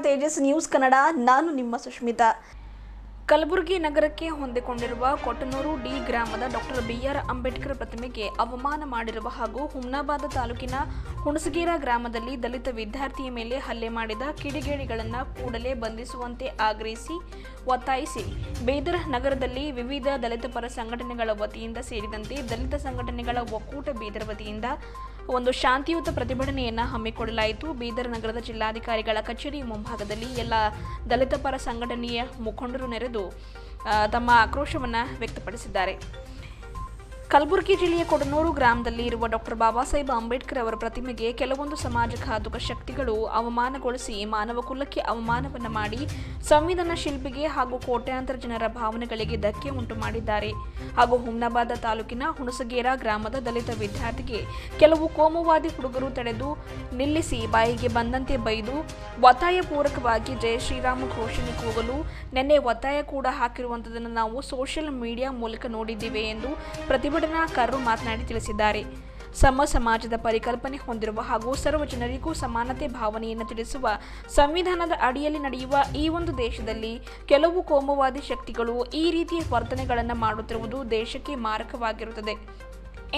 Tejas news Kannada. ನಾನು ನಿಮ್ಮ ಸುಷ್ಮಿತಾ. ಕಲಬುರಗಿ ನಗರಕ್ಕೆ ಹೊಂದಿಕೊಂಡಿರುವ ಕೊಟ್ಟನೂರು ಡಿ ಗ್ರಾಮದ ಡಾಕ್ಟರ್ ಬಿಆರ್ ಅಂಬೇಡ್ಕರ್ ಪ್ರತಿಮೆಗೆ ಅವಮಾನ ಮಾಡಿರುವ ಹಾಗೂ ಹುಮ್ನಾಬಾದ ತಾಲೂಕಿನ ಹುಣಸಗೇರ ಗ್ರಾಮದಲ್ಲಿ ದಲಿತ ವಿದ್ಯಾರ್ಥಿಯ ಮೇಲೆ ಹಲ್ಲೆ ಮಾಡಿದ ಕಿಡಿಗೇಡಿಗಳನ್ನು ಕೂಡಲೇ ಬಂಧಿಸುವಂತೆ ಆಗ್ರಹಿಸಿ ಒತ್ತಾಯಿಸಿ ಬೀದರ್ ನಗರದಲ್ಲಿ ವಿವಿಧ ದಲಿತ ಪರ ಸಂಘಟನೆಗಳ ವತಿಯಿಂದ ಸೇರಿದಂತೆ ದಲಿತ ಸಂಘಟನೆಗಳ ಒಕ್ಕೂಟ ಬೀದರ್ ವತಿಯಿಂದ ಒಂದು ಶಾಂತಿಯುತ ಪ್ರತಿಭಟನೆಯನ್ನು ಹಮ್ಮಿಕೊಳ್ಳಲಾಯಿತು. ಬೀದರ್ ನಗರದ ಜಿಲ್ಲಾಧಿಕಾರಿಗಳ ಕಚೇರಿ ಮುಂಭಾಗದಲ್ಲಿ ಎಲ್ಲ ದಲಿತ ಪರ ಸಂಘಟನೆಯ ಮುಖಂಡರು ನೆರೆದು ತಮ್ಮ ಆಕ್ರೋಶವನ್ನು ವ್ಯಕ್ತಪಡಿಸಿದ್ದಾರೆ. ಕಲಬುರಗಿ ಜಿಲ್ಲೆಯ ಕೊಡನೂರು ಗ್ರಾಮದಲ್ಲಿ ಇರುವ ಡಾಕ್ಟರ್ ಬಾಬಾ ಸಾಹೇಬ್ ಅಂಬೇಡ್ಕರ್ ಅವರ ಪ್ರತಿಮೆಗೆ ಕೆಲವೊಂದು ಸಮಾಜಘಾತುಕ ಶಕ್ತಿಗಳು ಅವಮಾನಗೊಳಿಸಿ ಮಾನವ ಕುಲಕ್ಕೆ ಅವಮಾನವನ್ನು ಮಾಡಿ ಸಂವಿಧಾನ ಶಿಲ್ಪಿಗೆ ಹಾಗೂ ಕೋಟ್ಯಾಂತರ ಜನರ ಭಾವನೆಗಳಿಗೆ ಧಕ್ಕೆ ಉಂಟು ಮಾಡಿದ್ದಾರೆ. ಹಾಗೂ ಹುಮ್ನಾಬಾದ ತಾಲೂಕಿನ ಹುಣಸಗೇರ ಗ್ರಾಮದ ದಲಿತ ವಿದ್ಯಾರ್ಥಿಗೆ ಕೆಲವು ಕೋಮುವಾದಿ ಹುಡುಗರು ತಡೆದು ನಿಲ್ಲಿಸಿ ಬಾಯಿಗೆ ಬಂದಂತೆ ಬೈದು ಒತ್ತಾಯಪೂರ್ವಕವಾಗಿ ಜಯ ಶ್ರೀರಾಮ ಘೋಷಣೆ ಕೂಗಲು ನಿನ್ನೆ ಒತ್ತಾಯ ಕೂಡ ಹಾಕಿರುವಂಥದ್ದನ್ನು ನಾವು ಸೋಷಿಯಲ್ ಮೀಡಿಯಾ ಮೂಲಕ ನೋಡಿದ್ದೇವೆ ಎಂದು ಪ್ರತಿಭಟನಾಕಾರರು ಮಾತನಾಡಿ ತಿಳಿಸಿದ್ದಾರೆ. ಸಮಾಜದ ಪರಿಕಲ್ಪನೆ ಹೊಂದಿರುವ ಹಾಗೂ ಸರ್ವ ಜನರಿಗೂ ಸಮಾನತೆ ಭಾವನೆಯನ್ನು ತಿಳಿಸುವ ಸಂವಿಧಾನದ ಅಡಿಯಲ್ಲಿ ನಡೆಯುವ ಈ ಒಂದು ದೇಶದಲ್ಲಿ ಕೆಲವು ಕೋಮುವಾದಿ ಶಕ್ತಿಗಳು ಈ ರೀತಿಯ ವರ್ತನೆಗಳನ್ನು ಮಾಡುತ್ತಿರುವುದು ದೇಶಕ್ಕೆ ಮಾರಕವಾಗಿರುತ್ತದೆ.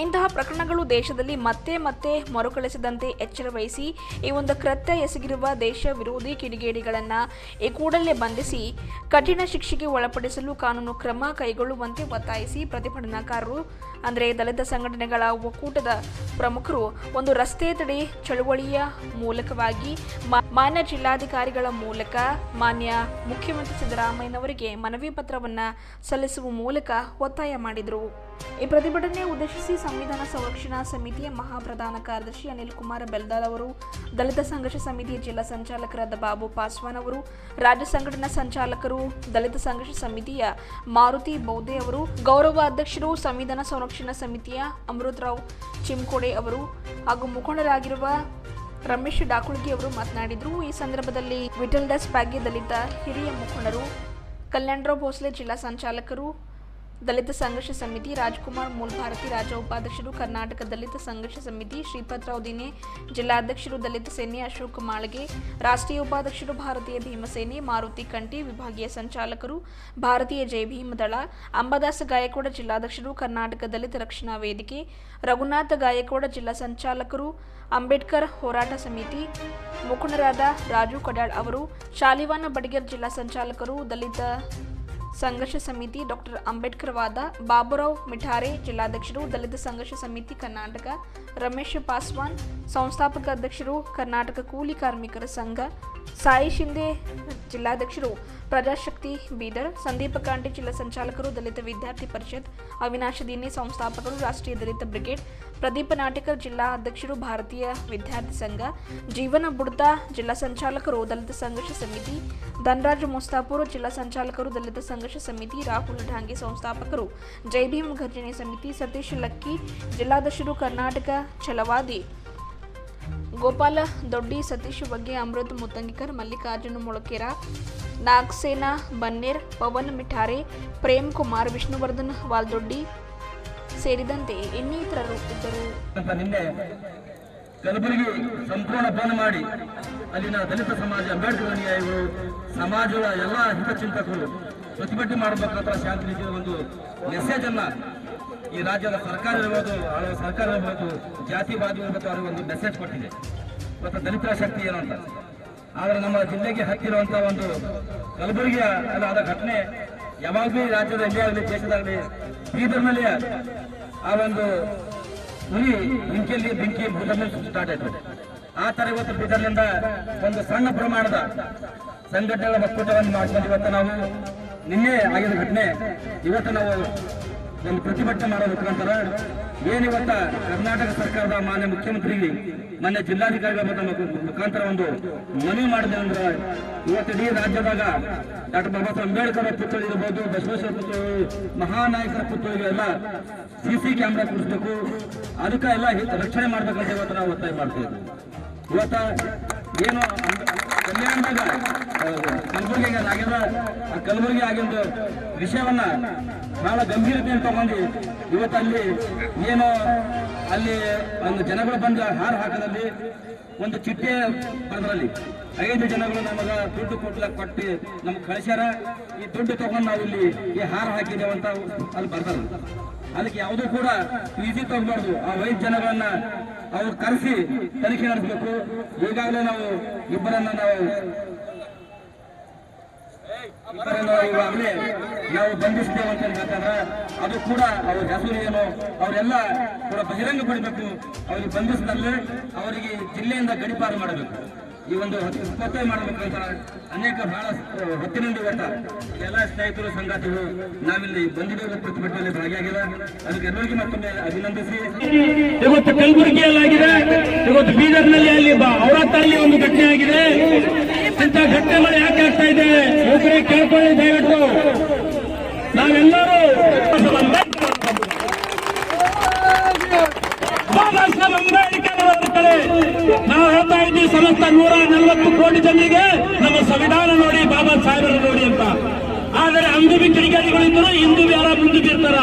ಇಂತಹ ಪ್ರಕರಣಗಳು ದೇಶದಲ್ಲಿ ಮತ್ತೆ ಮತ್ತೆ ಮರುಕಳಿಸದಂತೆ ಎಚ್ಚರ ವಹಿಸಿ ಈ ಒಂದು ಕೃತ್ಯ ಎಸಗಿರುವ ದೇಶ ವಿರೋಧಿ ಕಿಡಿಗೇಡಿಗಳನ್ನು ಈ ಕೂಡಲೇ ಬಂಧಿಸಿ ಕಠಿಣ ಶಿಕ್ಷೆಗೆ ಒಳಪಡಿಸಲು ಕಾನೂನು ಕ್ರಮ ಕೈಗೊಳ್ಳುವಂತೆ ಒತ್ತಾಯಿಸಿ ಪ್ರತಿಭಟನಾಕಾರರು ಅಂದರೆ ದಲಿತ ಸಂಘಟನೆಗಳ ಒಕ್ಕೂಟದ ಪ್ರಮುಖರು ಒಂದು ರಸ್ತೆ ತಡೆ ಚಳುವಳಿಯ ಮೂಲಕವಾಗಿ ಮಾನ್ಯ ಜಿಲ್ಲಾಧಿಕಾರಿಗಳ ಮೂಲಕ ಮಾನ್ಯ ಮುಖ್ಯಮಂತ್ರಿ ಸಿದ್ದರಾಮಯ್ಯನವರಿಗೆ ಮನವಿ ಪತ್ರವನ್ನು ಸಲ್ಲಿಸುವ ಮೂಲಕ ಒತ್ತಾಯ ಮಾಡಿದರು. ಈ ಪ್ರತಿಭಟನೆ ಉದ್ದೇಶಿಸಿ ಸಂವಿಧಾನ ಸಂರಕ್ಷಣಾ ಸಮಿತಿಯ ಮಹಾಪ್ರಧಾನ ಕಾರ್ಯದರ್ಶಿ ಅನಿಲ್ ಕುಮಾರ್ ಬೆಲ್ದಾಲ್ ಅವರು, ದಲಿತ ಸಂಘರ್ಷ ಸಮಿತಿಯ ಜಿಲ್ಲಾ ಸಂಚಾಲಕರಾದ ಬಾಬು ಪಾಸ್ವಾನ್ ಅವರು, ರಾಜ್ಯ ಸಂಘಟನಾ ಸಂಚಾಲಕರು ದಲಿತ ಸಂಘರ್ಷ ಸಮಿತಿಯ ಮಾರುತಿ ಬೌದ್ಧೆ ಅವರು, ಗೌರವ ಅಧ್ಯಕ್ಷರು ಸಂವಿಧಾನ ಸಂರಕ್ಷಣಾ ಸಮಿತಿಯ ಅಮೃತರಾವ್ ಚಿಮ್ಕೋಡೆ ಅವರು ಹಾಗೂ ಮುಖಂಡರಾಗಿರುವ ರಮೇಶ್ ಡಾಕುಳ್ಗಿ ಅವರು ಮಾತನಾಡಿದರು. ಈ ಸಂದರ್ಭದಲ್ಲಿ ವಿಠಲ್ ದಾಸ್ ಪ್ಯಾಗೆ ದಲಿತ ಹಿರಿಯ ಮುಖಂಡರು, ಕಲ್ಯಾಣರಾವ್ ಭೋಸ್ಲೆ ಜಿಲ್ಲಾ ಸಂಚಾಲಕರು ದಲಿತ ಸಂಘರ್ಷ ಸಮಿತಿ, ರಾಜ್ಕುಮಾರ್ ಮೂಲ್ಭಾರತಿ ರಾಜ್ಯ ಉಪಾಧ್ಯಕ್ಷರು, ಕರ್ನಾಟಕ ದಲಿತ ಸಂಘರ್ಷ ಸಮಿತಿ, ಶ್ರೀಪತ್ರಾವ್ ದಿನೇ ಜಿಲ್ಲಾಧ್ಯಕ್ಷರು, ದಲಿತ ಸೇನೆ ಅಶೋಕ್ ಮಾಳ್ಗೆ ರಾಷ್ಟ್ರೀಯ ಉಪಾಧ್ಯಕ್ಷರು, ಭಾರತೀಯ ಭೀಮಸೇನೆ ಮಾರುತಿ ಕಂಠಿ ವಿಭಾಗೀಯ ಸಂಚಾಲಕರು, ಭಾರತೀಯ ಜೈ ಭೀಮ್ ದಳ, ಅಂಬಾದಾಸ್ ಗಾಯಕವಾಡ ಜಿಲ್ಲಾಧ್ಯಕ್ಷರು, ಕರ್ನಾಟಕ ದಲಿತ ರಕ್ಷಣಾ ವೇದಿಕೆ, ರಘುನಾಥ್ ಗಾಯಕವಾಡ ಜಿಲ್ಲಾ ಸಂಚಾಲಕರು, ಅಂಬೇಡ್ಕರ್ ಹೋರಾಟ ಸಮಿತಿ ಮುಖಂಡರಾದ ರಾಜು ಕಡ್ಯಾಳ್ ಅವರು, ಶಾಲಿವಾನ ಬಡಿಗೇರ್ ಜಿಲ್ಲಾ ಸಂಚಾಲಕರು, ದಲಿತ ಸಂಘರ್ಷ ಸಮಿತಿ ಡಾಕ್ಟರ್ ಅಂಬೇಡ್ಕರ್ ವಾದ, ಬಾಬುರಾವ್ ಮಿಠಾರೆ ಜಿಲ್ಲಾಧ್ಯಕ್ಷರು, ದಲಿತ ಸಂಘರ್ಷ ಸಮಿತಿ ಕರ್ನಾಟಕ ರಮೇಶ್ ಪಾಸ್ವಾನ್ ಸಂಸ್ಥಾಪಕ ಅಧ್ಯಕ್ಷರು, ಕರ್ನಾಟಕ ಕೂಲಿ ಕಾರ್ಮಿಕರ ಸಂಘ ಸಾಯಿ ಶಿಂದೆ ಜಿಲ್ಲಾಧ್ಯಕ್ಷರು, ಪ್ರಜಾಶಕ್ತಿ ಬೀದರ್, ಸಂದೀಪ ಕಾಂಡೆ ಜಿಲ್ಲಾ ಸಂಚಾಲಕರು, ದಲಿತ ವಿದ್ಯಾರ್ಥಿ ಪರಿಷತ್, ಅವಿನಾಶ ದಿನೇ ಸಂಸ್ಥಾಪಕರು, ರಾಷ್ಟ್ರೀಯ ದಲಿತ ಬ್ರಿಗೇಡ್, ಪ್ರದೀಪ ನಾಟಕರ್ ಜಿಲ್ಲಾ ಅಧ್ಯಕ್ಷರು, ಭಾರತೀಯ ವಿದ್ಯಾರ್ಥಿ ಸಂಘ, ಜೀವನ ಬುಡ್ತಾ ಜಿಲ್ಲಾ ಸಂಚಾಲಕರು, ದಲಿತ ಸಂಘರ್ಷ ಸಮಿತಿ, ಧನರಾಜ್ ಮುಸ್ತಾಪುರ್ ಜಿಲ್ಲಾ ಸಂಚಾಲಕರು, ದಲಿತ ಸಂಘರ್ಷ ಸಮಿತಿ, ರಾಹುಲ್ ಢಾಂಗೆ ಸಂಸ್ಥಾಪಕರು, ಜೈ ಭೀಮ್ ಘರ್ಜನೆ ಸಮಿತಿ, ಸತೀಶ್ ಲಕ್ಕಿ ಜಿಲ್ಲಾಧ್ಯಕ್ಷರು, ಕರ್ನಾಟಕ ಛಲವಾದಿ, ಗೋಪಾಲ ದೊಡ್ಡಿ, ಸತೀಶ್ ಬಗ್ಗೆ, ಅಮೃತ್ ಮುತ್ತಂಗಿಕರ್, ಮಲ್ಲಿಕಾರ್ಜುನ ಮೊಳಕೆರ, ನಾಗಸೇನಾ ಬನ್ನೇರ್, ಪವನ್ ಮಿಠಾರೆ, ಪ್ರೇಮ್ ಕುಮಾರ್, ವಿಷ್ಣುವರ್ಧನ್ ವಾಲ್ದೊಡ್ಡಿ ಸೇರಿದಂತೆ ಇನ್ನಿತರರು ಇದ್ದರು. ಕಲಬುರಗಿ ಸಂಪೂರ್ಣ ಬಂದ್ ಮಾಡಿ ಅಲ್ಲಿನ ದಲಿತ ಸಮಾಜ, ಅಂಬೇಡ್ಕರ್ ಅನುಯಾಯಿಗಳು, ಸಮಾಜದ ಎಲ್ಲ ಹಿತಚಿಂತಕರು ಪ್ರತಿಭಟನೆ ಮಾಡಬೇಕಂತ ಶಾಂತಿ ರೀತಿಯ ಒಂದು ಮೆಸೇಜ್ ಅನ್ನ ಈ ರಾಜ್ಯದ ಸರ್ಕಾರ ಇರ್ಬೋದು, ಸರ್ಕಾರ ಇರ್ಬೋದು, ಜಾತಿವಾದಿ ಇರ್ಬೋದು, ಅವ್ರಿಗೆ ಒಂದು ಮೆಸೇಜ್ ಕೊಟ್ಟಿದೆ. ಇವತ್ತು ದಲಿತರ ಶಕ್ತಿ ಏನು ಅಂತ. ಆದರೆ ನಮ್ಮ ಜಿಲ್ಲೆಗೆ ಹತ್ತಿರುವಂತಹ ಒಂದು ಕಲಬುರಗಿಯ ಆದ ಘಟನೆ ಯಾವಾಗಲೂ ರಾಜ್ಯದ ಇಂಡಿಯಾ ಆಗಲಿ ದೇಶದಾಗಲಿ ಬೀದರ್ನಲ್ಲಿ ಆ ಒಂದು ಹುಲಿ ಬೆಂಕಿ ಸ್ಟಾರ್ಟ್ ಆಯ್ತು. ಆ ತರ ಇವತ್ತು ಬೀದರ್ನಿಂದ ಒಂದು ಸಣ್ಣ ಪ್ರಮಾಣದ ಸಂಘಟನೆಗಳ ಒಕ್ಕೂಟವನ್ನು ಮಾಡ್ಕೊಂಡು ಇವತ್ತು ನಾವು ನಿನ್ನೆ ಆಗಿದ ಘಟನೆ ಇವತ್ತು ನಾವು ಒಂದು ಪ್ರತಿಭಟನೆ ಮಾಡೋ ಮುಖಾಂತರ ಏನಿವತ್ತ ಕರ್ನಾಟಕ ಸರ್ಕಾರದ ಮಾನ್ಯ ಮುಖ್ಯಮಂತ್ರಿಗೆ ಮಾನ್ಯ ಜಿಲ್ಲಾಧಿಕಾರಿಗಳ ಮುಖಾಂತರ ಒಂದು ಮನವಿ ಮಾಡಿದೆ ಅಂದ್ರೆ ಇವತ್ತು ಇಡೀ ರಾಜ್ಯದಾಗ ಡಾಕ್ಟರ್ ಬಾಬಾ ಸಾಹೇಬ್ ಅಂಬೇಡ್ಕರ್ ಪುತ್ಥಳಿ ಇರ್ಬೋದು, ಬಸವೇಶ್ವರ ಪುತ್ಥಳಿ, ಮಹಾನಾಯಕರ ಪುತ್ಥಳಿಗೆ ಎಲ್ಲ CC ಕ್ಯಾಮ್ರಾ ಕೊಡಿಸ್ಬೇಕು, ಅದಕ್ಕೆ ಎಲ್ಲ ರಕ್ಷಣೆ ಮಾಡ್ಬೇಕಂತ ಇವತ್ತು ನಾವು ಒತ್ತಾಯ ಮಾಡ್ತೀವಿ. ಇವತ್ತ ಏನು ಕಲ್ಯಾಣದಾಗ ಕಲಬುರಗಿಗೆ ಆಗಿದ ಕಲಬುರಗಿ ಆಗಿಂದ ವಿಷಯವನ್ನ ಬಹಳ ಗಂಭೀರತೆಯನ್ನು ತಗೊಂಡು ಇವತ್ತು ಅಲ್ಲಿ ಏನು ಅಲ್ಲಿ ಒಂದು ಜನಗಳು ಬಂದ ಹಾರ ಹಾಕದಲ್ಲಿ ಒಂದು ಚಿಟ್ಟೆ ಬರೆದ್ರಲ್ಲಿ 5 ಜನಗಳು ನಮಗ ದುಡ್ಡು ಕೊಟ್ಟು ನಮ್ಗೆ ಕಳಿಸ್ಯಾರ. ಈ ದುಡ್ಡು ತಗೊಂಡು ನಾವು ಇಲ್ಲಿ ಈ ಹಾರ ಹಾಕಿದ್ದೇವೆ ಅಂತ ಅಲ್ಲಿ ಬರ್ತಾರ. ಅದಕ್ಕೆ ಯಾವುದೂ ಕೂಡ ಈಸಿ ತಗೋಬಾರ್ದು. ಆ 5 ಜನಗಳನ್ನ ಅವ್ರು ಕರೆಸಿ ತನಿಖೆ ನಡೆಸಬೇಕು. ಈಗಾಗಲೇ ನಾವು ಇಬ್ಬರನ್ನ ಈಗಾಗಲೇ ನಾವು ಬಂಧಿಸ್ತೇವೆ ಅಂತ ಹೇಳ್ತಾರೆ. ಅದು ಕೂಡ ಅವ್ರ ಹೆಸರು ಏನು ಅವರೆಲ್ಲ ಕೂಡ ಬಹಿರಂಗ ಪಡಿಬೇಕು. ಅವ್ರಿಗೆ ಬಂಧಿಸಿದಲ್ಲಿ ಅವರಿಗೆ ಜಿಲ್ಲೆಯಿಂದ ಗಡಿಪಾರು ಮಾಡಬೇಕು. ಈ ಒಂದು ಒತ್ತಾಯ ಮಾಡಬೇಕಂತ ಅನೇಕ ಬಹಳ ಹೊತ್ತಿನಿಂದ ಇವತ್ತ ಎಲ್ಲ ಸ್ನೇಹಿತರು ಸಂಗಾತಿಗಳು ನಾವಿಲ್ಲಿ ಬಂದಿದ್ದೇವೆ, ಪ್ರತಿಭಟನೆಯಲ್ಲಿ ಭಾಗಿಯಾಗಿದೆ. ಅದಕ್ಕೆ ಎಲ್ಲರಿಗೂ ಮತ್ತೊಮ್ಮೆ ಅಭಿನಂದಿಸಿ. ಇವತ್ತು ಕಲಬುರಗಿಯಲ್ಲಾಗಿದೆ, ಇವತ್ತು ಬೀದರ್ನಲ್ಲಿ ಅಲ್ಲಿ ಔರಾತ್ತಲ್ಲಿ ಒಂದು ಘಟನೆ ಆಗಿದೆ. ಇಂಥ ಘಟನೆಗಳು ಯಾಕೆ ಆಗ್ತಾ ಇದೆ ಒಬ್ಬರೇ ಕೇಳ್ಕೊಳ್ಳಿ ದಯವಿಟ್ಟು. ನಾವೆಲ್ಲರೂ ಬಾಬಾ ಸಾಹೇಬ್ ಅಂಬೇಡ್ಕರ್ ಅವರ ಕಡೆ ನಾವು ಹೇಳ್ತಾ ಇದ್ದೀವಿ, ಸಮಸ್ತ 140 ಕೋಟಿ ಜನರಿಗೆ ನಮ್ಮ ಸಂವಿಧಾನ ನೋಡಿ, ಬಾಬಾ ಸಾಹೇಬರು ನೋಡಿ ಅಂತ. ಆದರೆ ಅಂದುಬಿ ಕಿಡಿಗೇಡಿಗಳಿದ್ದರು, ಇಂದು ಯಾರ ಮುಂದೆ ಬೀರ್ತಾರ.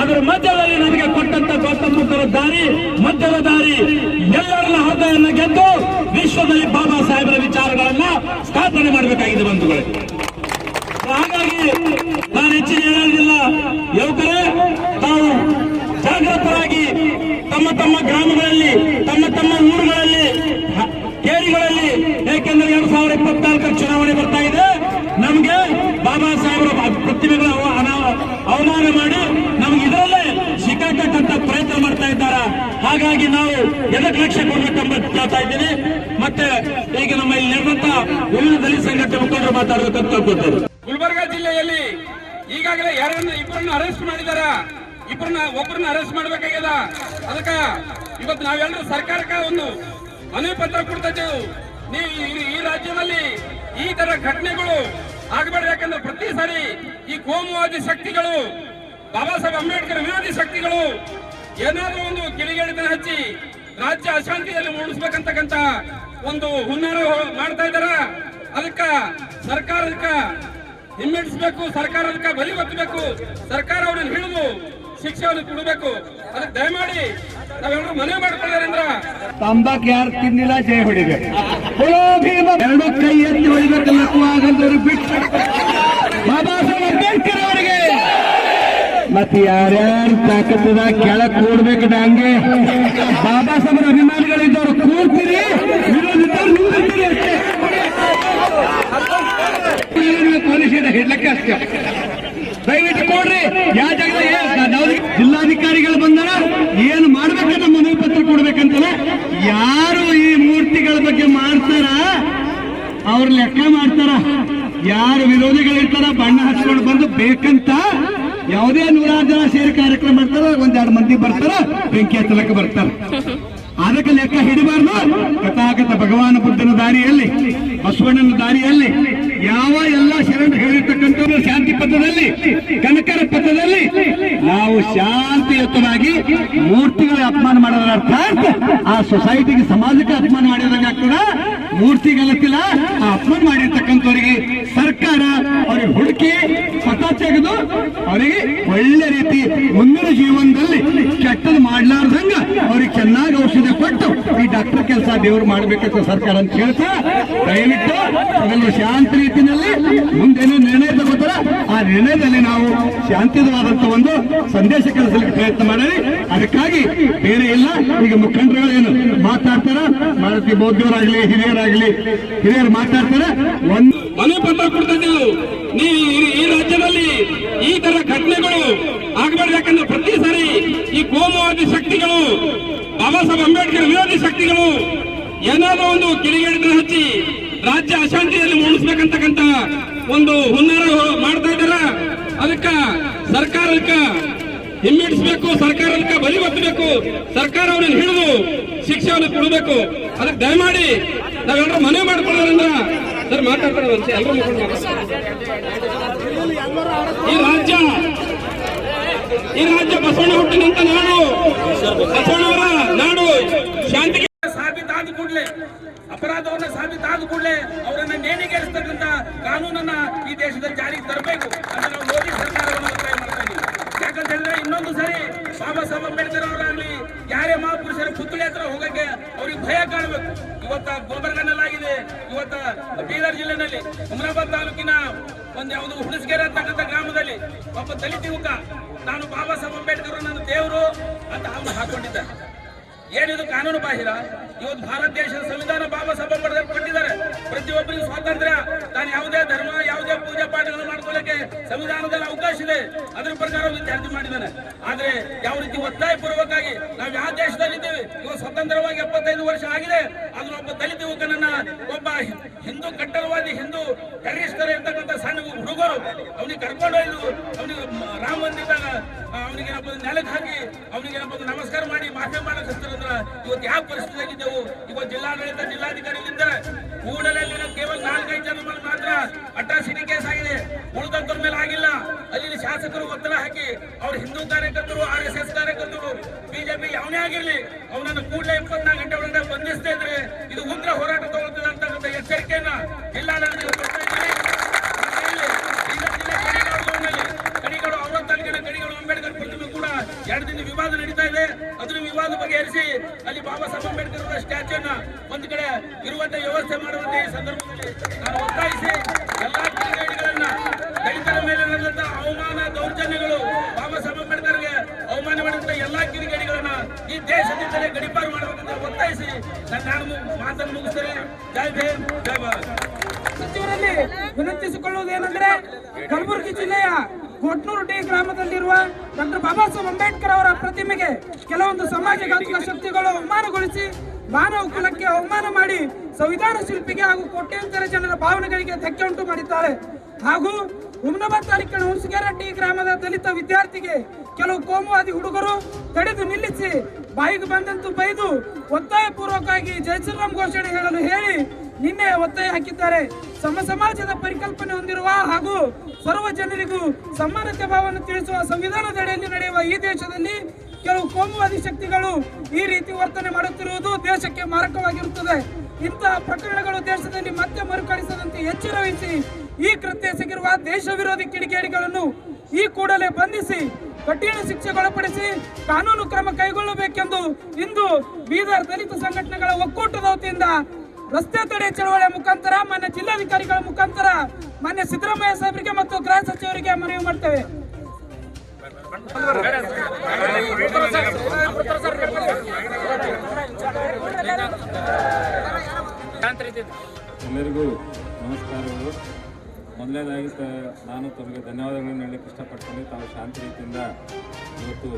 ಅದರ ಮಧ್ಯದಲ್ಲಿ ನಮಗೆ ಕೊಟ್ಟಂತ ಗೌತಮ್ ಬುದ್ಧರ ದಾರಿ, ಮಧ್ಯದ ದಾರಿ, ಎಲ್ಲರನ್ನ ಹೃದಯವನ್ನು ಗೆದ್ದು ವಿಶ್ವದಲ್ಲಿ ಬಾಬಾ ಸಾಹೇಬರ ವಿಚಾರಗಳನ್ನ ಸ್ಥಾಪನೆ ಮಾಡಬೇಕಾಗಿದೆ ಬಂಧುಗಳೇ. ಹಾಗಾಗಿ ನಾನು ಹೆಚ್ಚಿನ ಹೇಳೋದಿಲ್ಲ. ಯುವಕರೇ, ತಾವು ಜಾಗೃತರಾಗಿ ತಮ್ಮ ಗ್ರಾಮಗಳಲ್ಲಿ, ತಮ್ಮ ಊರುಗಳಲ್ಲಿ, ಕೇರಿಗಳಲ್ಲಿ, ಏಕೆಂದ್ರೆ 2024 ಚುನಾವಣೆ ಬರ್ತಾ ಇದೆ. ನಮಗೆ ಬಾಬಾ ಸಾಹೇಬರ ಪ್ರತಿಮೆಗಳ ಅವಮಾನ ಮಾಡಿ ನಮ್ಗೆ ಇದರಲ್ಲೇ ಸಿಕ್ಕಾಕಟ್ಟಂತ ಪ್ರಯತ್ನ ಮಾಡ್ತಾ ಇದ್ದಾರ. ಹಾಗಾಗಿ ನಾವು ಎದಕ್ಕೆ ಲಕ್ಷ್ಯ ಕೊಡ್ಬೇಕೆಂಬ ಕೇಳ್ತಾ ಇದ್ದೀನಿ. ಮತ್ತೆ ಈಗ ನಮ್ಮ ಇಲ್ಲಿ ನಡೆದಂತ ವಿವಿಧ ದಲಿತ ಸಂಘಟನೆ ಮುಖಂಡರು ಮಾತಾಡಬೇಕಂತ ಕೇಳ್ಕೊಳ್ತಾರೆ. ಗುಲ್ಬರ್ಗಾ ಜಿಲ್ಲೆಯಲ್ಲಿ ಈಗಾಗಲೇ ಇಬ್ಬರನ್ನ ಅರೆಸ್ಟ್ ಮಾಡಿದಾರ. ಒಬ್ಬರನ್ನ ಅರೆಸ್ಟ್ ಮಾಡಬೇಕಾಗ್ಯದ. ಅದಕ್ಕ ಇವತ್ತು ನಾವೆಲ್ಲರೂ ಸರ್ಕಾರಕ್ಕೆ ಒಂದು ಮನವಿ ಪತ್ರ ಕೊಡ್ತಾ ಇದ್ದೇವೆ. ನೀವು ಈ ರಾಜ್ಯದಲ್ಲಿ ಈ ತರ ಘಟನೆಗಳು ಆಗಬಾರ್ದು. ಯಾಕಂದ್ರೆ ಪ್ರತಿ ಸಾರಿ ಈ ಕೋಮುವಾದಿ ಶಕ್ತಿಗಳು, ಬಾಬಾ ಸಾಹೇಬ್ ಅಂಬೇಡ್ಕರ್ ವಿರೋಧಿ ಶಕ್ತಿಗಳು ಏನಾದ್ರೂ ಒಂದು ಕಿಡಿಗೇಡಿತನ ಹಚ್ಚಿ ರಾಜ್ಯ ಅಶಾಂತಿಯಲ್ಲಿ ಮೂಡಿಸ್ಬೇಕಂತಕ್ಕಂತ ಒಂದು ಹುನ್ನಾರ ಮಾಡ್ತಾ ಇದಾರ. ಅದಕ್ಕ ಸರ್ಕಾರ ಹಿಮ್ಮೆಟ್ಟಿಸಬೇಕು, ಸರ್ಕಾರ ಅದಕ್ಕೆ ಬಲಿ ಒತ್ತಬೇಕು, ಸರ್ಕಾರ ಅವ್ರನ್ನ ಹಿಡಿದು ಶಿಕ್ಷೆಯನ್ನು ಕೊಡಬೇಕು. ಅದಕ್ಕೆ ದಯಮಾಡಿ ನಾವೆಲ್ಲರೂ ಮನವಿ ಮಾಡ್ಕೊಳ್ಳೋದ್ರಿಂದ ತಂಬಾಕ್ ಯಾರು ತಿನ್ನಿಲ್ಲ ಜೈ ಹೊಡಿಬೇಕು. ಎರಡು ಕೈ ಎತ್ತಿ ಹೊಡಿಬೇಕು. ಲಕ್ಕುವಾಗಂದವರು ಬಿಟ್ಟು ಬಾಬಾ ಸಾಹೇಬ್ ಅಂಬೇಡ್ಕರ್ ಅವರಿಗೆ ಮತ್ತೆ ಯಾರ್ಯಾರು ತಾಕತ್ತದ ಕೆಳಕ್ ಕೂಡ್ಬೇಕು. ಹಂಗೆ ಬಾಬಾ ಸಾಹೇಬರ ಅಭಿಮಾನಿಗಳಿದ್ದವರು ಕೂರ್ತೀರಿ, ವಿರೋಧಿದ್ದವ್ರು ನಿಂತಿರ್ತೀರಿ ಅಷ್ಟೇ. ಹಿಡ್ಲಕ್ಕೆ ಅಷ್ಟೇ. ದಯವಿಟ್ಟು ಕೊಡ್ರಿ. ಯಾವ ಜಾಗದಾಗ ಜಿಲ್ಲಾಧಿಕಾರಿಗಳು ಬಂದಾರ, ಏನು ಮಾಡ್ಬೇಕ ನಮ್ಮ ಮನವಿ ಪತ್ರ ಕೊಡ್ಬೇಕಂತಲ್ಲ. ಯಾರು ಈ ಮೂರ್ತಿಗಳ ಬಗ್ಗೆ ಮಾಡ್ತಾರ ಅವ್ರ ಲೆಕ್ಕ ಮಾಡ್ತಾರ. ಯಾರು ವಿರೋಧಿಗಳಿರ್ತಾರ ಬಣ್ಣ ಹಚ್ಕೊಂಡು ಬಂದು ಬೇಕಂತ ಯಾವುದೇ 100 ಜನ ಸೇರಿ ಕಾರ್ಯಕ್ರಮ ಮಾಡ್ತಾರ, 1-2 ಮಂದಿ ಬರ್ತಾರ, ಬೆಂಕಿ ಹಚ್ಚಲಕ್ಕೆ ಬರ್ತಾರ. ಅದಕ್ಕೆ ಲೆಕ್ಕ ಹಿಡಿಬಾರ್ದು. ತಥಾಗತ ಭಗವಾನ್ ಬುದ್ಧನ ದಾರಿಯಲ್ಲಿ, ಬಸವಣ್ಣನ ದಾರಿಯಲ್ಲಿ ಯಾವ ಎಲ್ಲ ಶರಣ ಹೇಳಿರ್ತಕ್ಕಂಥ ಶಾಂತಿ ಪಥದಲ್ಲಿ, ಕನಕರ ಪಥದಲ್ಲಿ ನಾವು ಶಾಂತಿಯುತವಾಗಿ ಮೂರ್ತಿಗಳ ಅಪಮಾನ ಮಾಡೋದ್ರ ಅರ್ಥ ಆ ಸೊಸೈಟಿಗೆ, ಸಮಾಜಕ್ಕೆ ಅಪಮಾನ ಮಾಡಿದಂಗೆ ಆಗ್ತದ. ಮೂರ್ತಿಗಳತ್ತಿಲ್ಲ, ಆ ಅಪಮಾನ ಮಾಡಿರ್ತಕ್ಕಂಥವರಿಗೆ ಸರ್ಕಾರ ಅವರಿಗೆ ಹುಡುಕಿ ಪಥ ತೆಗೆದು ಅವರಿಗೆ ಒಳ್ಳೆ ರೀತಿ ಮುಂದಿನ ಜೀವನದಲ್ಲಿ ಕೆಟ್ಟದ್ದು ಮಾಡ್ಲಾರ್ದಂಗ ಅವ್ರಿಗೆ ಚೆನ್ನಾಗಿ ಔಷಧಿ ಕೊಟ್ಟು ಈ ಡಾಕ್ಟರ್ ಕೆಲಸ ದೇವರು ಮಾಡ್ಬೇಕಂತ ಸರ್ಕಾರ ಅಂತ ಹೇಳ್ತಾ, ದಯವಿಟ್ಟು ಅದನ್ನು ಶಾಂತಿ ರೀತಿಯಲ್ಲಿ ಮುಂದೇನು ನಿರ್ಣಯ ತಗೋತಾರ ಆ ನಿರ್ಣಯದಲ್ಲಿ ನಾವು ಶಾಂತಿಯುತವಾದಂತ ಒಂದು ಸಂದೇಶ ಕಳಿಸಲಿಕ್ಕೆ ಪ್ರಯತ್ನ ಮಾಡಿ. ಅದಕ್ಕಾಗಿ ಬೇರೆ ಇಲ್ಲ. ಈಗ ಮುಖಂಡರುಗಳು ಏನು ಮಾತಾಡ್ತಾರ, ಭಾರತೀಯ ಬೌದ್ಧರಾಗ್ಲಿ ಹಿರಿಯರು ಮಾತಾಡ್ತಾರ. ಒಂದು ಮನವಿ ಪತ್ರ ಕೊಡ್ತಾ ಇದ್ದೇವೆ. ನೀವು ಈ ರಾಜ್ಯದಲ್ಲಿ ಈ ತರ ಘಟನೆಗಳು ಆಗಬಾರ್ದು. ಯಾಕಂದ್ರೆ ಪ್ರತಿ ಸಾರಿ ಈ ಕೋಮುವಾದಿ ಶಕ್ತಿಗಳು, ಬಾಬಾ ಸಾಹೇಬ್ ಅಂಬೇಡ್ಕರ್ ವಿರೋಧಿ ಶಕ್ತಿಗಳು ಏನಾದ್ರೂ ಒಂದು ಕಿಡಿಗೇಡಿತನ ಹಚ್ಚಿ ರಾಜ್ಯ ಅಶಾಂತಿಯಲ್ಲಿ ಮೂಡಿಸ್ಬೇಕಂತಕ್ಕಂತ ಒಂದು ಹುನ್ನಾರ ಮಾಡ್ತಾ ಇದ್ದಾರ. ಅದಕ್ಕ ಸರ್ಕಾರಕ್ಕೆ ಹಿಮ್ಮೆಟ್ಟಿಸಬೇಕು, ಸರ್ಕಾರಕ್ಕೆ ಬಲಿ ಒತ್ತಬೇಕು, ಸರ್ಕಾರ ಅವರನ್ನು ಹಿಡಿದು ಶಿಕ್ಷೆಯನ್ನು ಕೊಡಬೇಕು. ಅದಕ್ಕೆ ದಯಮಾಡಿ ನಾವೆಲ್ಲರೂ ಮನವಿ ಮಾಡ್ಕೊಳ್ಳೋದ್ರಿಂದ ಸರ್ ಮಾತಾಡ್ತಾರೆ. ಎಲ್ಲರೂ ಈ ರಾಜ್ಯ ಬಸವಣ್ಣ ಹುಟ್ಟಿನಂತ ನಾಡು, ಬಸವಣ್ಣವರ ನಾಡು. ಶಾಂತಿಗೆ ಸಾಬೀತಾದ ಕೂಡಲೇ, ಅಪರಾಧವನ್ನ ಸಾಬೀತಾದ ಕೂಡಲೇ ಅವರನ್ನ ನೇಣಿಗೇರಿಸ್ತಕ್ಕಂಥ ಸುತ್ತಳಿ ಹತ್ರ ಹೋಗಕ್ಕೆ ಅವ್ರಿಗೆ ಭಯ ಕಾಣಬೇಕು. ಇವತ್ತ ಗೋಬರ್ಗನಲ್ಲಾಗಿದೆ, ಇವತ್ತ ಬೀದರ್ ಜಿಲ್ಲೆನಲ್ಲಿ ಹುಮನಾಬಾದ್ ತಾಲೂಕಿನ ಒಂದು ಯಾವುದು ಹುಣಸಗೆರೆ ಅಂತಕ್ಕಂಥ ಗ್ರಾಮದಲ್ಲಿ ಒಬ್ಬ ದಲಿತ ಯುವಕ ನಾನು ಬಾಬಾ ಸಾಹೇಬ್ ಅಂಬೇಡ್ಕರ್ ನನ್ನ ದೇವರು ಅಂತ ಅವನು ಹಾಕೊಂಡಿದ್ದ. ಏನಿದು ಕಾನೂನು ಬಾಹಿರ? ಇವತ್ತು ಭಾರತ ದೇಶದ ಸಂವಿಧಾನ ಬಾಬಾ ಸಾಹೇಬ್ ಅಂಬೇಡ್ಕರ್ ಕೊಟ್ಟಿದ್ದಾರೆ. ಪ್ರತಿಯೊಬ್ಬರಿಗೂ ಸ್ವಾತಂತ್ರ್ಯ, ತಾನು ಯಾವುದೇ ಧರ್ಮ ಯಾವುದೇ ಪೂಜಾ ಪಾಠಗಳನ್ನು ಮಾಡ್ಕೊಳ್ಳಕ್ಕೆ ಸಂವಿಧಾನದಲ್ಲಿ ಅವಕಾಶ ಇದೆ. ಅದರ ಪ್ರಕಾರ ವಿದ್ಯಾರ್ಥಿ ಮಾಡಿದ್ದಾನೆ. ಆದ್ರೆ ಯಾವ ರೀತಿ ಒತ್ತಾಯ ಪೂರ್ವಕವಾಗಿ ನಾವು ಯಾವ ದೇಶದಲ್ಲಿದ್ದೇವೆ, ಇವಾಗ ಸ್ವತಂತ್ರವಾಗಿ 75 ವರ್ಷ ಆಗಿದೆ. ಆದ್ರೂ ಒಬ್ಬ ದಲಿತ ಯುವಕನನ್ನ ಒಬ್ಬ ಹಿಂದೂ ಕಟ್ಟರವಾದಿ ಹಿಂದೂ ಟೆರರಿಸ್ಟರ್ ಇರ್ತಕ್ಕಂಥ ಸಣ್ಣ ಹುಡುಗರು ಅವನಿಗೆ ಕರ್ಕೊಂಡೊಯ್ದು ಅವನಿಗೆ ರಾಮ ಮಂದಿರದಾಗ ಅವನಿಗೆ ನೆಲಕ್ಕೆ ಹಾಕಿ ಅವನಿಗೆ ನಮಸ್ಕಾರ ಮಾಡಿ ಮಾಫಿ ಮಾಡಕ್ ಹಚ್ತಾರಂದ್ರ ಇವತ್ತು ಯಾವ ಪರಿಸ್ಥಿತಿಯಾಗಿದ್ದೆವು. ಇವತ್ತು ಜಿಲ್ಲಾಡಳಿತ ಜಿಲ್ಲಾಧಿಕಾರಿಗಳಿದ್ದಾರೆ. ಕೂಡಲಲ್ಲಿ ಕೇವಲ 4-5 ಜನ ಮೇಲೆ ಮಾತ್ರ ಅಟ್ರಾಸಿಟಿ ಕೇಸ್ ಆಗಿದೆ, ಉಳಿದಂತರ ಮೇಲೆ ಆಗಿಲ್ಲ. ಅಲ್ಲಿ ಶಾಸಕರು ಒತ್ತಡ ಹಾಕಿ ಅವ್ರ ಹಿಂದೂ ಕಾರ್ಯಕರ್ತರು RSS ಕಾರ್ಯಕರ್ತರು ಬಿಜೆಪಿ ಯಾವನೇ ಆಗಿರ್ಲಿ ಅವನನ್ನು ಕೂಡಲೇ 24 ಗಂಟೆ ಒಳಗಡೆ ಬಂಧಿಸ್ತಾ ಇದ್ರೆ ಇದು ಉಗ್ರ ಹೋರಾಟ ತಗೊಳ್ತದೆ ಅಂತಕ್ಕಂಥ ಎಚ್ಚರಿಕೆಯನ್ನ ಜಿಲ್ಲಾಡಳಿತ ಕಡಿಗಳು ಅವರ ತಾಲೂಕಿನ ಕಡಿಗಳು ಅಂಬೇಡ್ಕರ್ ಪ್ರತಿಮೆ ಕೂಡ 2 ದಿನ ವಿವಾದ ನಡೀತಾ ಇದೆ. ಅದರ ವಿವಾದ ಬಗೆಹರಿಸಿ ಅಲ್ಲಿ ಬಾಬಾ ಸಾಹೇಬ್ ಅಂಬೇಡ್ಕರ್ ಅವರ ಸ್ಟ್ಯಾಚ್ಯೂನ ಒಂದು ಕಡೆ ಇರುವಂತ ವ್ಯವಸ್ಥೆ ಮಾಡುವಂತೆ ಈ ಸಂದರ್ಭದಲ್ಲಿ ನಾನು ಒತ್ತಾಯಿಸಿ ಎಲ್ಲಾ ಕಿಡಿಗೇಡಿಗಳನ್ನ ದಲಿತರ ಮೇಲೆ ನಡೆದಂತ ಅವಮಾನ ದೌರ್ಜನ್ಯಗಳು ಬಾಬಾ ಸಾಹೇಬ್ ಅಂಬೇಡ್ಕರ್ಗೆ ಅವಮಾನ ಮಾಡಿದಂತ ಎಲ್ಲಾ ಕಿಡಿಗೇಡಿಗಳನ್ನ ಈ ದೇಶದಿಂದಲೇ ಗಡಿಪಾರು ಮಾಡಬೇಕಂತ ಒತ್ತಾಯಿಸಿ ನಾನು ಮಾತನ್ನು ಮುಗಿಸ್ತೇನೆ. ಜೈ ಭೀಮ್, ಜೈ ಭಾರತ್. ಸಚಿವರಲ್ಲಿ ವಿನಂತಿಸಿಕೊಳ್ಳುವುದೇನೆಂದರೆ ಕಲಬುರಗಿ ಜಿಲ್ಲೆಯ ಕೊಟ್ನೂರು ಡಿ ಗ್ರಾಮದಲ್ಲಿರುವ ಡಾಕ್ಟರ್ ಬಾಬಾ ಸಾಹೇಬ್ ಅಂಬೇಡ್ಕರ್ ಅವರ ಪ್ರತಿಮೆಗೆ ಕೆಲವೊಂದು ಸಮಾಜಘಾತಕ ಶಕ್ತಿಗಳು ಅವಮಾನಗೊಳಿಸಿ ಮಾನವ ಕುಲಕ್ಕೆ ಅವಮಾನ ಮಾಡಿ ಸಂವಿಧಾನ ಶಿಲ್ಪಿಗೆ ಹಾಗೂ ಕೋಟ್ಯಾಂತರ ಜನರ ಭಾವನೆಗಳಿಗೆ ಧಕ್ಕೆ ಉಂಟು ಮಾಡಿದ್ದಾರೆ. ಹಾಗೂ ಹುಮನಾಬಾದ್ ತಾಲೂಕಿನ ಹುಣಸಗೆರೆ ಡಿ ಗ್ರಾಮದ ದಲಿತ ವಿದ್ಯಾರ್ಥಿಗೆ ಕೆಲವು ಕೋಮುವಾದಿ ಹುಡುಗರು ತಡೆದು ನಿಲ್ಲಿಸಿ ಬಾಯಿಗೆ ಬಂದಂತೂ ಬೈದು ಒತ್ತಾಯ ಪೂರ್ವಕವಾಗಿ ಜೈ ಶ್ರೀರಾಮ್ ಘೋಷಣೆ ಹೇಳಲು ಹೇಳಿ ನಿನ್ನೆ ಒತ್ತಾಯ ಹಾಕಿದ್ದಾರೆ. ಸಮಾಜದ ಪರಿಕಲ್ಪನೆ ಹೊಂದಿರುವ ಹಾಗೂ ಸರ್ವ ಜನರಿಗೂ ಸಮಾನತೆ ಭಾವವನ್ನು ತಿಳಿಸುವ ಸಂವಿಧಾನದಡಿಯಲ್ಲಿ ನಡೆಯುವ ಈ ದೇಶದಲ್ಲಿ ಕೆಲವು ಕೋಮುವಾದಿ ಶಕ್ತಿಗಳು ಈ ರೀತಿ ವರ್ತನೆ ಮಾಡುತ್ತಿರುವುದು ದೇಶಕ್ಕೆ ಮಾರಕವಾಗಿರುತ್ತದೆ. ಇಂತಹ ಪ್ರಕರಣಗಳು ದೇಶದಲ್ಲಿ ಮತ್ತೆ ಮರುಕಳಿಸದಂತೆ ಎಚ್ಚರ ವಹಿಸಿ ಈ ಕೃತ್ಯ ಎಸಗಿರುವ ದೇಶ ವಿರೋಧಿ ಕಿಡಿಗೇಡಿಗಳನ್ನು ಈ ಕೂಡಲೇ ಬಂಧಿಸಿ ಕಠಿಣ ಶಿಕ್ಷೆಗೊಳಪಡಿಸಿ ಕಾನೂನು ಕ್ರಮ ಕೈಗೊಳ್ಳಬೇಕೆಂದು ಇಂದು ಬೀದರ್ ದಲಿತ ಸಂಘಟನೆಗಳ ಒಕ್ಕೂಟದ ವತಿಯಿಂದ ರಸ್ತೆ ತಡೆ ಚಳವಳಿಯ ಮುಖಾಂತರ ಮಾನ್ಯ ಜಿಲ್ಲಾಧಿಕಾರಿಗಳ ಮುಖಾಂತರ ಮಾನ್ಯ ಸಿದ್ದರಾಮಯ್ಯ ಸಾಹೇಬರಿಗೆ ಮತ್ತು ಗೃಹ ಸಚಿವರಿಗೆ ಮನವಿ ಮಾಡ್ತೇವೆ. ಎಲ್ಲರಿಗೂ ನಮಸ್ಕಾರಗಳು. ಮೊದಲನೇದಾಗಿ ನಾನು ತಮಗೆ ಧನ್ಯವಾದಗಳನ್ನು ಹೇಳಲಿಕ್ಕೆ ಇಷ್ಟಪಡ್ತೀನಿ. ತಾವು ಶಾಂತಿ ರೀತಿಯಿಂದ ಇವತ್ತು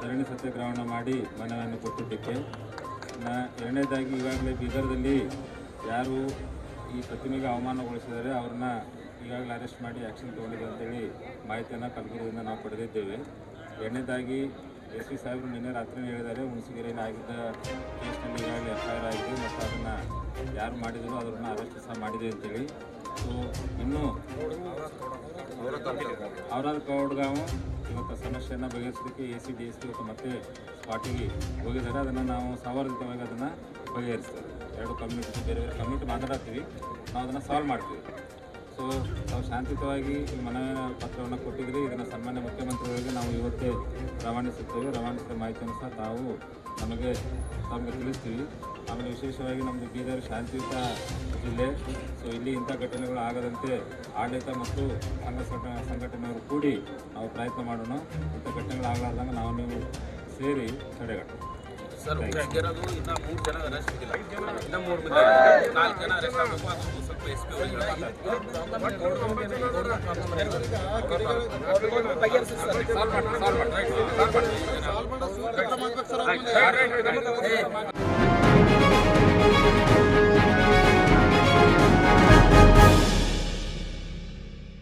ಧರಣಿ ಸತ್ಯಾಗ್ರಹವನ್ನು ಮಾಡಿ ಮನವಿಯನ್ನು ಕೊಟ್ಟಿದ್ದಕ್ಕೆ. ಎರಡನೇದಾಗಿ ಈಗಾಗಲೇ ಬೀದರ್ದಲ್ಲಿ ಯಾರು ಈ ಪ್ರತಿಮೆಗೆ ಅವಮಾನಗೊಳಿಸಿದ್ದಾರೆ ಅವ್ರನ್ನ ಈಗಾಗಲೇ ಅರೆಸ್ಟ್ ಮಾಡಿ ಆ್ಯಕ್ಷನ್ ತೊಗೊಂಡಿದೆ ಅಂತೇಳಿ ಮಾಹಿತಿಯನ್ನು ಕಲಬುರಗಿಯಿಂದ ನಾವು ಪಡೆದಿದ್ದೇವೆ. ಎರಡನೇದಾಗಿ SP ಸಾಹೇಬರು ನಿನ್ನೆ ರಾತ್ರಿ ಹೇಳಿದ್ದಾರೆ, ಹುಣಸಗೆರೆಯಲ್ಲಿ ಆಗಿದ್ದ ಕೇಸ್ನಲ್ಲಿ ಈಗಾಗಲೇ FIR ಆಗಿದೆ ಮತ್ತು ಅದನ್ನು ಯಾರು ಮಾಡಿದರೂ ಅದನ್ನು ಅರೆಸ್ಟ್ ಸಹ ಮಾಡಿದೆ ಅಂತೇಳಿ. ಸೊ ಇನ್ನೂ ಔರಾದ್ ಕೌಡ್ಗಾಂವ್ ಇವತ್ತು ಸಮಸ್ಯೆಯನ್ನು ಬಗೆಹರಿಸಲಿಕ್ಕೆ AC DSP ಇವತ್ತು ಮತ್ತೆ ಸ್ಪಾಟಿಗೆ ಹೋಗಿದ್ದಾರೆ. ಅದನ್ನು ನಾವು ಸೌಹಾರ್ದಯುತವಾಗಿ ಅದನ್ನು ಬಗೆಹರಿಸ್ತೇವೆ. 2 ಕಮ್ಯುನಿಟಿ ಬೇರೆ ಬೇರೆ ಕಮ್ಯುನಿಟಿ ಮಾತಾಡ್ತೀವಿ, ನಾವು ಅದನ್ನು ಸಾಲ್ವ್ ಮಾಡ್ತೀವಿ. ಸೊ ನಾವು ಶಾಂತಿಯುತವಾಗಿ ಈ ಮನವಿ ಪತ್ರವನ್ನು ಕೊಟ್ಟಿದ್ರಿ. ಇದನ್ನು ಸನ್ಮಾನ್ಯ ಮುಖ್ಯಮಂತ್ರಿಗಳಿಗೆ ನಾವು ಇವತ್ತೇ ರವಾನಿಸುತ್ತೇವೆ. ರವಾನಿಸಿದ ಮಾಹಿತಿಯನ್ನು ಸಹ ತಾವು ನಮಗೆ ತಿಳಿಸ್ತೀವಿ. ಆಮೇಲೆ ವಿಶೇಷವಾಗಿ ನಮ್ಮದು ಬೀದರ್ ಶಾಂತಿಯುತ ಜಿಲ್ಲೆ. ಸೊ ಇಲ್ಲಿ ಇಂಥ ಘಟನೆಗಳು ಆಗದಂತೆ ಆಡಳಿತ ಮತ್ತು ಸಂಘಟನೆಯವರು ಕೂಡಿ ನಾವು ಪ್ರಯತ್ನ ಮಾಡೋಣ. ಇಂಥ ಘಟನೆಗಳು ಆಗಲಾರ್ದಂಗೆ ನಾವು ನೀವು ಸೇರಿ ತಡೆಗಟ್ಟೋಣ. ಸರ್, ಇರೋದು ಇನ್ನ 3 ಜನ ಅರೆಸ್ಟ್ ಆಗಿಲ್ಲ, ಇನ್ನ 3 ಮಂದಿ 4 ಜನ ಅರೆಸ್ಟ್ ಆಗಬೇಕು. ಅದು ಸ್ವಲ್ಪ SP ಅವರಿಗೆ